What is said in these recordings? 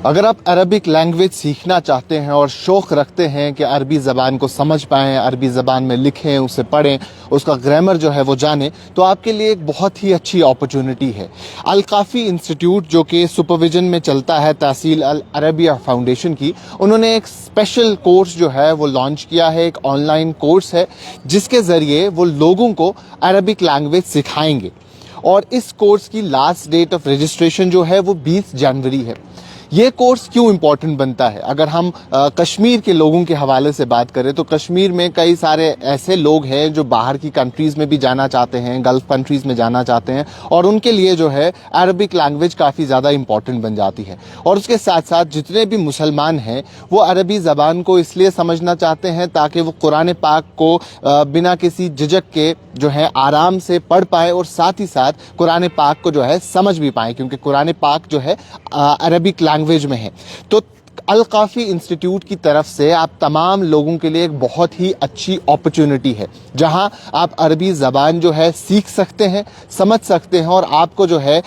اگر آپ Arabic language سیکھنا چاہتے ہیں اور شوق رکھتے ہیں کہ عربی زبان کو سمجھ پائیں، عربی زبان میں لکھیں، اسے پڑھیں، اس کا گرامر جو ہے وہ جانیں، تو آپ کے لیے ایک بہت ہی اچھی اپرچونٹی ہے۔ القافی انسٹیٹیوٹ جو کہ سپرویژن میں چلتا ہے تحصیل العربیہ فاؤنڈیشن کی، انہوں نے ایک اسپیشل کورس جو ہے وہ لانچ کیا ہے، ایک آن لائن کورس ہے جس کے ذریعے وہ لوگوں کو عربک لینگویج سکھائیں گے، اور اس کورس کی لاسٹ ڈیٹ آف رجسٹریشن جو ہے وہ 20 جنوری ہے۔ یہ کورس کیوں امپورٹنٹ بنتا ہے؟ اگر ہم کشمیر کے لوگوں کے حوالے سے بات کریں تو کشمیر میں کئی سارے ایسے لوگ ہیں جو باہر کی کنٹریز میں بھی جانا چاہتے ہیں، گلف کنٹریز میں جانا چاہتے ہیں، اور ان کے لیے جو ہے عربک لینگویج کافی زیادہ امپورٹنٹ بن جاتی ہے۔ اور اس کے ساتھ ساتھ جتنے بھی مسلمان ہیں وہ عربی زبان کو اس لیے سمجھنا چاہتے ہیں تاکہ وہ قرآن پاک کو بنا کسی جھجک کے جو ہے آرام سے پڑھ پائے، اور ساتھ ہی ساتھ قرآن پاک کو جو ہے سمجھ بھی پائیں، کیونکہ قرآن پاک جو ہے عربک لینگویج میں ہے۔ تو القافی انسٹیٹیوٹ کی طرف سے آپ تمام لوگوں کے لیے ایک بہت ہی اچھی اپرچونٹی ہے، جہاں آپ عربی زبان جو ہے سیکھ سکتے ہیں، سمجھ سکتے ہیں، اور آپ کو جو ہے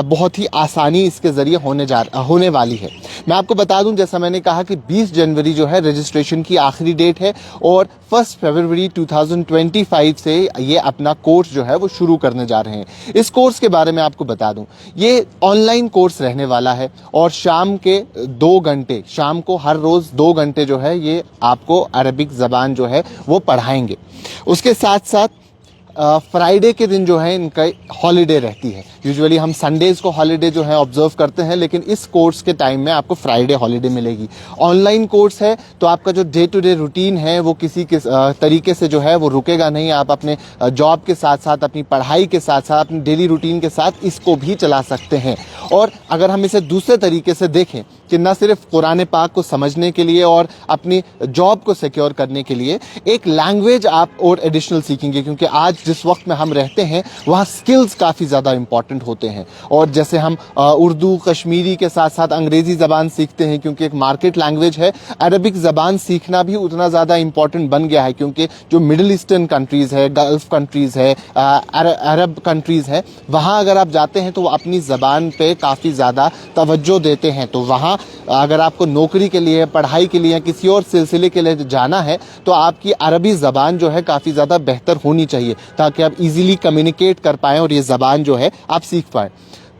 بہت ہی آسانی اس کے ذریعے ہونے والی ہے۔ میں آپ کو بتا دوں، جیسا میں نے کہا کہ 20 جنوری جو ہے رجسٹریشن کی آخری ڈیٹ ہے، اور 1 فروری 2025 سے یہ اپنا کورس جو ہے وہ شروع کرنے جا رہے ہیں۔ اس کورس کے بارے میں آپ کو بتا دوں، یہ آن لائن کورس رہنے والا ہے، اور شام کے 2 گھنٹے، شام کو ہر روز 2 گھنٹے جو ہے یہ آپ کو عربک زبان جو ہے وہ پڑھائیں گے۔ اس کے ساتھ ساتھ فرائیڈے کے دن جو ہے ان کا ہالیڈے رہتی ہے۔ یوزولی ہم سنڈیز کو ہالیڈے جو ہے آبزرو کرتے ہیں، لیکن اس کورس کے ٹائم میں آپ کو فرائیڈے ہالیڈے ملے گی۔ آن لائن کورس ہے تو آپ کا جو ڈے ٹو ڈے روٹین ہے وہ کسی طریقے سے جو ہے وہ رکے گا نہیں۔ آپ اپنے جاب کے ساتھ ساتھ، اپنی پڑھائی کے ساتھ ساتھ، اپنی ڈیلی روٹین کے ساتھ اس کو بھی چلا سکتے ہیں۔ اور اگر ہم اسے دوسرے طریقے سے دیکھیں کہ نہ صرف قرآن پاک کو سمجھنے کے لیے اور اپنی جاب کو سیکیور کرنے کے لیے ایک لینگویج آپ اور ایڈیشنل سیکھیں گے، کیونکہ آج جس وقت میں ہم رہتے ہیں وہاں سکلز کافی زیادہ امپورٹنٹ ہوتے ہیں، اور جیسے ہم اردو، کشمیری کے ساتھ ساتھ انگریزی زبان سیکھتے ہیں کیونکہ ایک مارکیٹ لینگویج ہے، عربک زبان سیکھنا بھی اتنا زیادہ امپورٹنٹ بن گیا ہے، کیونکہ جو مڈل ایسٹرن کنٹریز ہے، گلف کنٹریز ہے، عرب کنٹریز ہے، وہاں اگر آپ جاتے ہیں تو وہ اپنی زبان پہ کافی زیادہ توجہ دیتے ہیں۔ تو وہاں اگر آپ کو نوکری کے لیے، پڑھائی کے لیے، کسی اور سلسلے کے لیے جانا ہے تو آپ کی عربی زبان جو ہے کافی زیادہ بہتر ہونی چاہیے، تاکہ آپ ایزیلی کمیونیکیٹ کر پائیں اور یہ زبان جو ہے آپ سیکھ پائیں۔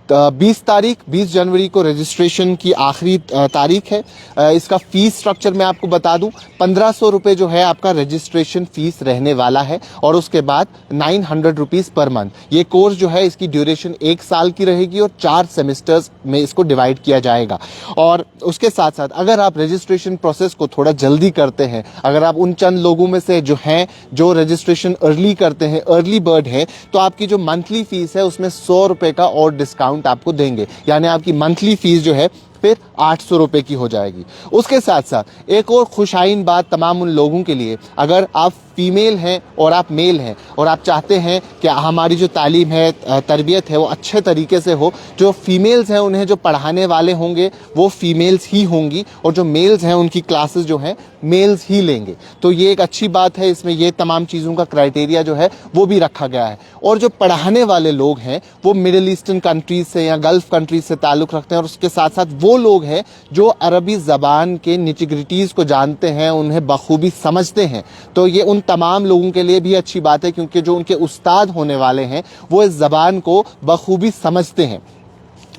20 جنوری کو رجسٹریشن کی آخری تاریخ ہے۔ اس کا فیس سٹرکچر میں آپ کو بتا دوں، 1500 روپے جو ہے آپ کا رجسٹریشن فیس رہنے والا ہے، اور اس کے بعد 900 روپیز پر منتھ۔ یہ کورس جو ہے اس کی ڈیوریشن 1 سال کی رہے گی، اور 4 سیمسٹرز میں اس کو ڈیوائڈ کیا جائے گا۔ اور اس کے ساتھ ساتھ اگر آپ رجسٹریشن پروسیس کو تھوڑا جلدی کرتے ہیں، اگر آپ ان چند لوگوں میں سے جو ہیں جو رجسٹریشن ارلی کرتے ہیں، ارلی برڈ ہے، تو آپ کی جو منتھلی فیس ہے اس میں 100 روپے کا اور ڈسکاؤنٹ آپ کو دیں گے، یعنی آپ کی منتھلی فیس جو ہے پھر 800 روپے کی ہو جائے گی۔ اس کے ساتھ ساتھ ایک اور خوشائن بات تمام ان لوگوں کے لیے، اگر آپ فیمیل ہیں اور آپ میل ہیں اور آپ چاہتے ہیں کہ ہماری جو تعلیم ہے، تربیت ہے، وہ اچھے طریقے سے ہو، جو فیمیلز ہیں انہیں جو پڑھانے والے ہوں گے وہ فیمیلز ہی ہوں گی، اور جو میلز ہیں ان کی کلاسز جو ہیں میلز ہی لیں گے۔ تو یہ ایک اچھی بات ہے، اس میں یہ تمام چیزوں کا کرائٹیریا جو ہے وہ بھی رکھا گیا ہے۔ اور جو پڑھانے والے لوگ ہیں وہ مڈل ایسٹرن کنٹریز سے یا گلف کنٹریز سے تعلق رکھتے ہیں، اور اس کے ساتھ ساتھ وہ لوگ ہیں جو عربی زبان کے نیٹی-گریٹیز کو جانتے ہیں، انہیں بخوبی سمجھتے ہیں۔ تو یہ ان تمام لوگوں کے لیے بھی اچھی بات ہے، کیونکہ جو ان کے استاد ہونے والے ہیں وہ اس زبان کو بخوبی سمجھتے ہیں۔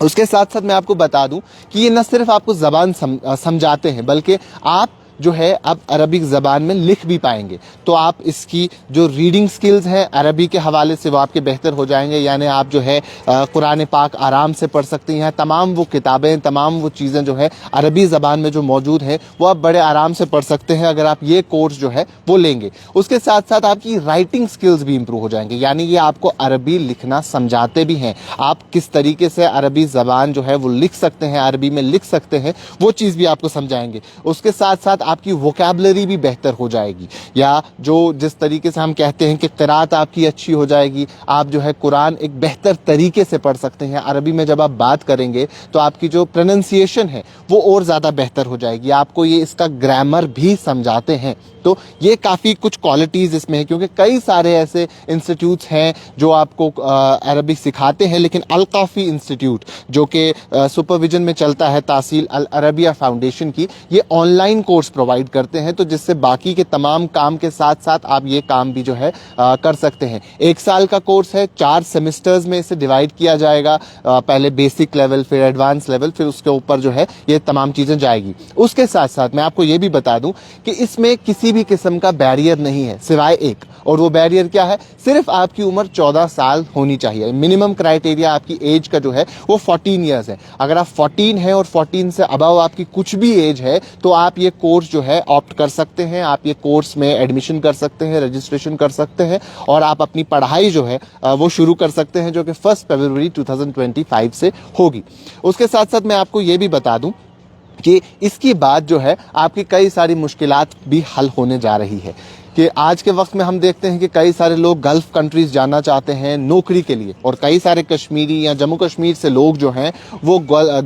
اس کے ساتھ ساتھ میں آپ کو بتا دوں کہ یہ نہ صرف آپ کو زبان سمجھاتے ہیں، بلکہ آپ جو ہے اب عربک زبان میں لکھ بھی پائیں گے۔ تو آپ اس کی جو ریڈنگ سکلز ہیں عربی کے حوالے سے وہ آپ کے بہتر ہو جائیں گے، یعنی آپ جو ہے قرآن پاک آرام سے پڑھ سکتے ہیں۔ تمام وہ کتابیں، تمام وہ چیزیں جو ہے عربی زبان میں جو موجود ہیں وہ آپ بڑے آرام سے پڑھ سکتے ہیں اگر آپ یہ کورس جو ہے وہ لیں گے۔ اس کے ساتھ ساتھ آپ کی رائٹنگ سکلز بھی امپروو ہو جائیں گے، یعنی یہ آپ کو عربی لکھنا سمجھاتے بھی ہیں، آپ کس طریقے سے عربی زبان جو ہے وہ لکھ سکتے ہیں، عربی میں لکھ سکتے ہیں، وہ چیز بھی آپ کو سمجھائیں گے۔ اس کے ساتھ ساتھ آپ کی ووکیبلری بھی بہتر ہو جائے گی, یا جو جس طریقے سے ہم کہتے ہیں کہ قرات آپ کی اچھی ہو جائے گی, آپ جو ہے قرآن ایک بہتر طریقے سے پڑھ سکتے ہیں. عربی میں جب آپ بات کریں گے تو آپ کی جو پروننسیشن ہے وہ اور زیادہ بہتر ہو جائے گی, آپ کو یہ اس کا گرامر بھی سمجھاتے ہیں. تو یہ کافی کچھ کوالٹیز اس میں ہے, کیونکہ کئی سارے ایسے انسٹیٹیوٹس ہیں جو آپ کو عربک سکھاتے ہیں, لیکن القافی انسٹیٹیوٹ جو کہ سپرویژن میں چلتا ہے تحصیل العربیہ فاؤنڈیشن کی, یہ آن لائن کورس پرووائڈ کرتے ہیں, تو جس سے باقی کے تمام کام کے ساتھ ساتھ آپ یہ کام بھی جو ہے کر سکتے ہیں. 1 سال کا کورس ہے, 4 سیمسٹرز میں اسے ڈیوائڈ کیا جائے گا, پہلے بیسک لیول, پھر ایڈوانس لیول, پھر اس کے اوپر جو ہے یہ تمام چیزیں جائے گی. اس کے ساتھ ساتھ میں آپ کو یہ بھی بتا دوں کہ اس میں کسی بھی قسم کا بیریئر نہیں ہے سوائے ایک, اور وہ بیریئر کیا ہے, صرف آپ کی عمر 14 سال ہونی چاہیے. منیمم کرائٹیریا آپ کی ایج کا جو ہے وہ 14 ایئرز ہے. اگر آپ 14 ہیں اور 14 سے ابو آپ کی کچھ بھی ایج ہے تو آپ یہ کورس جو ہے آپٹ کر سکتے ہیں, آپ یہ کورس میں ایڈمیشن کر سکتے ہیں, رجسٹریشن کر سکتے ہیں, اور آپ اپنی پڑھائی جو ہے وہ شروع کر سکتے ہیں, جو کہ 1 فروری 2025 سے ہوگی. اس کے ساتھ ساتھ میں آپ کو یہ بھی بتا دوں کہ اس کی بعد جو ہے آپ کی کئی ساری مشکلات بھی حل ہونے جا رہی ہے. کہ آج کے وقت میں ہم دیکھتے ہیں کہ کئی سارے لوگ گلف کنٹریز جانا چاہتے ہیں نوکری کے لیے, اور کئی سارے کشمیری یا جموں کشمیر سے لوگ جو ہیں وہ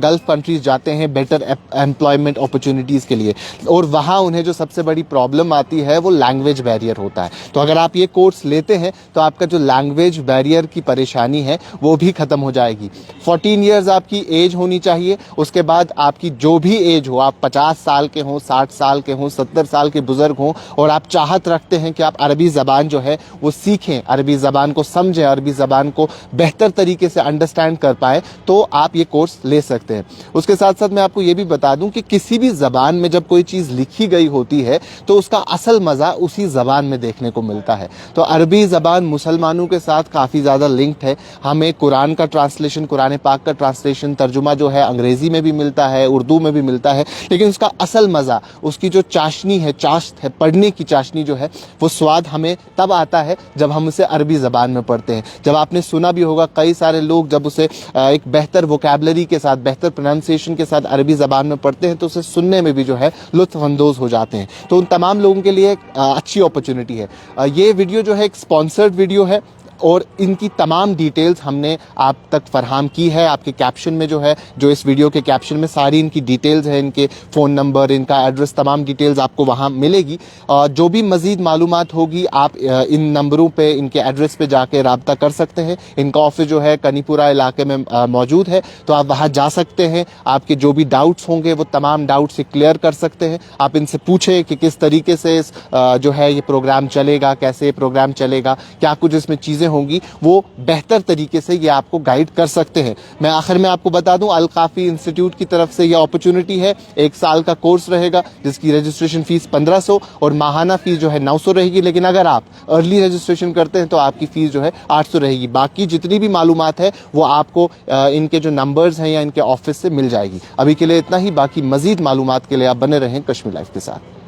گلف کنٹریز جاتے ہیں بیٹر امپلائمنٹ اپرچونیٹیز کے لیے, اور وہاں انہیں جو سب سے بڑی پرابلم آتی ہے وہ لینگویج بیریئر ہوتا ہے. تو اگر آپ یہ کورس لیتے ہیں تو آپ کا جو لینگویج بیریئر کی پریشانی ہے وہ بھی ختم ہو جائے گی. 14 ایئرز آپ کی ایج ہونی چاہیے, اس کے بعد آپ کی جو بھی ایج ہو, آپ 50 سال کے ہوں, 60 سال کے ہوں, 70 سال کے بزرگ ہوں, اور آپ چاہت رکھتے ہیں کہ آپ عربی زبان جو ہے وہ سیکھیں, عربی زبان کو سمجھیں, عربی زبان کو بہتر طریقے سے انڈرسٹینڈ کر پائیں, تو آپ یہ کورس لے سکتے ہیں. اس کے ساتھ ساتھ میں آپ کو یہ بھی بتا دوں کہ کسی بھی زبان میں جب کوئی چیز لکھی گئی ہوتی ہے تو اس کا اصل مزہ اسی زبان میں دیکھنے کو ملتا ہے. تو عربی زبان مسلمانوں کے ساتھ کافی زیادہ لنکڈ ہے. ہمیں قرآن کا ٹرانسلیشن, قرآن پاک کا ٹرانسلیشن, ترجمہ جو ہے انگریزی میں بھی ملتا ہے, اردو میں بھی ملتا ہے, لیکن اس کا اصل مزہ, اس کی جو چاشنی ہے, چاشت ہے, پڑھنے کی چاشنی جو ہے, وہ سواد ہمیں تب آتا ہے جب ہم اسے عربی زبان میں پڑھتے ہیں. جب آپ نے سنا بھی ہوگا کئی سارے لوگ جب اسے ایک بہتر ووکیبلری کے ساتھ, بہتر پروننسیشن کے ساتھ عربی زبان میں پڑھتے ہیں تو اسے سننے میں بھی جو ہے لطف اندوز ہو جاتے ہیں. تو ان تمام لوگوں کے لیے ایک اچھی اپرچونٹی ہے. یہ ویڈیو جو ہے ایک اسپانسرڈ ویڈیو ہے, اور ان کی تمام ڈیٹیلز ہم نے آپ تک فراہم کی ہے. آپ کے کیپشن میں جو ہے, جو اس ویڈیو کے کیپشن میں ساری ان کی ڈیٹیلز ہیں, ان کے فون نمبر, ان کا ایڈریس, تمام ڈیٹیلز آپ کو وہاں ملے گی. جو بھی مزید معلومات ہوگی آپ ان نمبروں پہ, ان کے ایڈریس پہ جا کے رابطہ کر سکتے ہیں. ان کا آفس جو ہے کنی پورہ علاقے میں موجود ہے, تو آپ وہاں جا سکتے ہیں. آپ کے جو بھی ڈاؤٹس ہوں گے وہ تمام ڈاؤٹس سے کلیئر کر سکتے ہیں. آپ ان سے پوچھیں کہ کس طریقے سے جو ہے یہ پروگرام چلے گا, کیسے یہ پروگرام چلے گا, کیا کچھ اس میں چیزیں ہوں گی, وہ بہتر طریقے سے یہ آپ کو گائیڈ کر سکتے ہیں. میں آخر میں آپ کو بتا دوں, القافی انسٹیٹیوٹ کی طرف سے یہ اپرچونٹی ہے. 1 سال کا کورس رہے گا جس کی رجسٹریشن فیس 1500 اور ماہانہ فیس جو ہے 900 رہے گی, لیکن اگر آپ ارلی رجسٹریشن کرتے ہیں تو آپ کی فیس جو ہے 800 رہے گی. باقی جتنی بھی معلومات ہے وہ آپ کو ان کے جو نمبرز ہیں یا ان کے آفس سے مل جائے گی. ابھی کے لیے اتنا ہی. باقی مزید معلومات کے لیے آپ بنے رہیں کشمیر لائف کے ساتھ.